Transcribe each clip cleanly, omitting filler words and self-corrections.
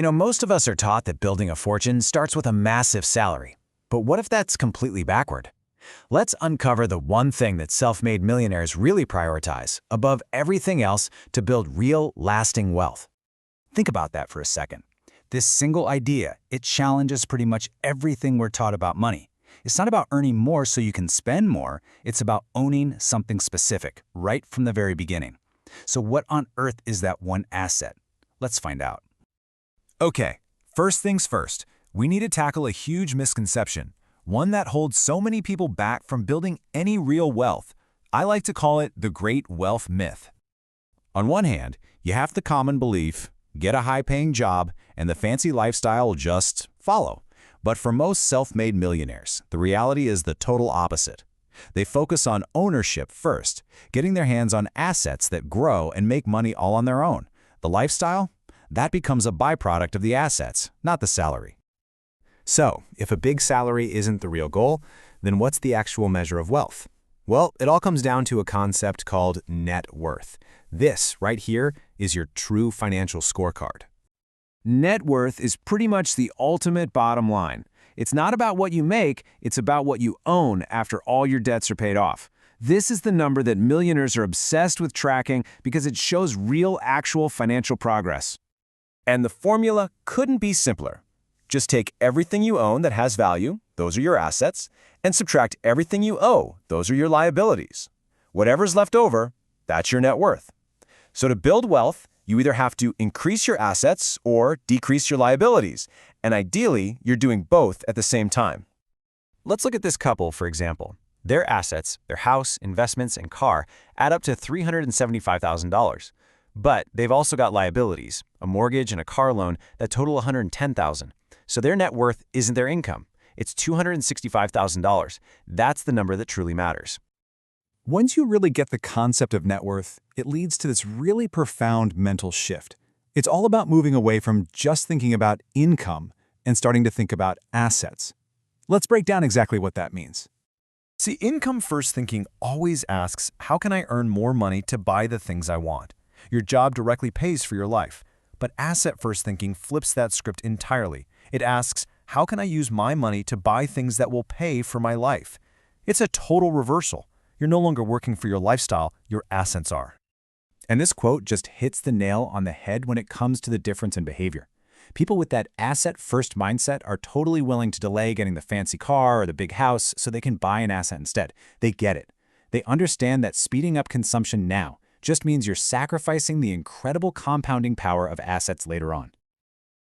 Most of us are taught that building a fortune starts with a massive salary. But what if that's completely backward? Let's uncover the one thing that self-made millionaires really prioritize, above everything else, to build real, lasting wealth. Think about that for a second. This single idea, it challenges pretty much everything we're taught about money. It's not about earning more so you can spend more, it's about owning something specific, right from the very beginning. So what on earth is that one asset? Let's find out. Okay, first things first, we need to tackle a huge misconception, one that holds so many people back from building any real wealth. I like to call it the great wealth myth. On one hand, you have the common belief, get a high-paying job, and the fancy lifestyle will just follow. But for most self-made millionaires, the reality is the total opposite. They focus on ownership first, getting their hands on assets that grow and make money all on their own. The lifestyle? That becomes a byproduct of the assets, not the salary. So, if a big salary isn't the real goal, then what's the actual measure of wealth? Well, it all comes down to a concept called net worth. This, right here, is your true financial scorecard. Net worth is pretty much the ultimate bottom line. It's not about what you make, it's about what you own after all your debts are paid off. This is the number that millionaires are obsessed with tracking because it shows real, actual financial progress. And the formula couldn't be simpler. Just take everything you own that has value, those are your assets, and subtract everything you owe, those are your liabilities. Whatever's left over, that's your net worth. So to build wealth, you either have to increase your assets or decrease your liabilities, and ideally, you're doing both at the same time. Let's look at this couple, for example. Their assets, their house, investments, and car add up to $375,000. But they've also got liabilities, a mortgage and a car loan that total $110,000. So their net worth isn't their income. It's $265,000. That's the number that truly matters. Once you really get the concept of net worth, it leads to this really profound mental shift. It's all about moving away from just thinking about income and starting to think about assets. Let's break down exactly what that means. See, income-first thinking always asks, how can I earn more money to buy the things I want? Your job directly pays for your life. But asset-first thinking flips that script entirely. It asks, how can I use my money to buy things that will pay for my life? It's a total reversal. You're no longer working for your lifestyle, your assets are. And this quote just hits the nail on the head when it comes to the difference in behavior. People with that asset-first mindset are totally willing to delay getting the fancy car or the big house so they can buy an asset instead. They get it. They understand that speeding up consumption now just means you're sacrificing the incredible compounding power of assets later on.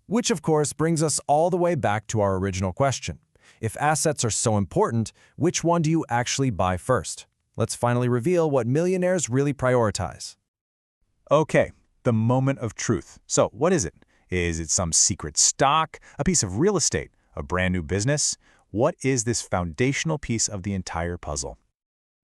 Which, of course, brings us all the way back to our original question. If assets are so important, which one do you actually buy first? Let's finally reveal what millionaires really prioritize. Okay, the moment of truth. So, what is it? Is it some secret stock, a piece of real estate, a brand new business? What is this foundational piece of the entire puzzle?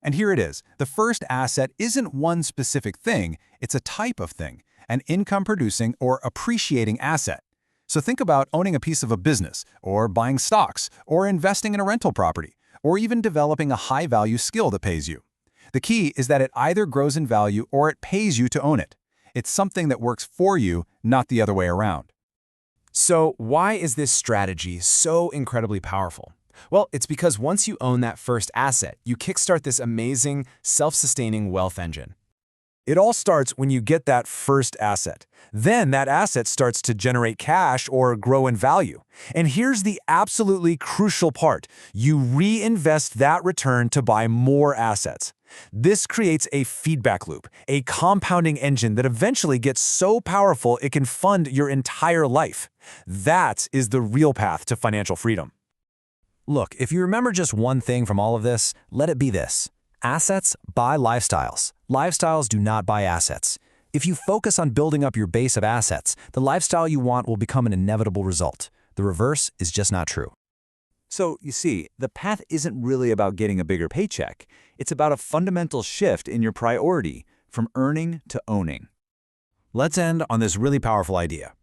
And here it is. The first asset isn't one specific thing, it's a type of thing, an income-producing or appreciating asset. So think about owning a piece of a business, or buying stocks, or investing in a rental property, or even developing a high-value skill that pays you. The key is that it either grows in value or it pays you to own it. It's something that works for you, not the other way around. So why is this strategy so incredibly powerful? Well, it's because once you own that first asset, you kickstart this amazing, self-sustaining wealth engine. It all starts when you get that first asset. Then that asset starts to generate cash or grow in value. And here's the absolutely crucial part. You reinvest that return to buy more assets. This creates a feedback loop, a compounding engine that eventually gets so powerful it can fund your entire life. That is the real path to financial freedom. Look, if you remember just one thing from all of this, let it be this. Assets buy lifestyles. Lifestyles do not buy assets. If you focus on building up your base of assets, the lifestyle you want will become an inevitable result. The reverse is just not true. So, you see, the path isn't really about getting a bigger paycheck. It's about a fundamental shift in your priority from earning to owning. Let's end on this really powerful idea.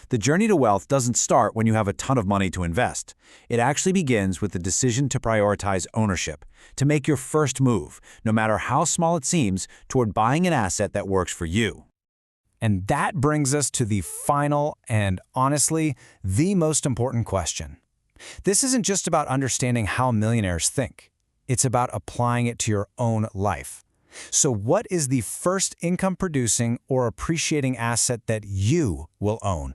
The journey to wealth doesn't start when you have a ton of money to invest. It actually begins with the decision to prioritize ownership, to make your first move, no matter how small it seems, toward buying an asset that works for you. And that brings us to the final and, honestly, the most important question. This isn't just about understanding how millionaires think. It's about applying it to your own life. So what is the first income-producing or appreciating asset that you will own?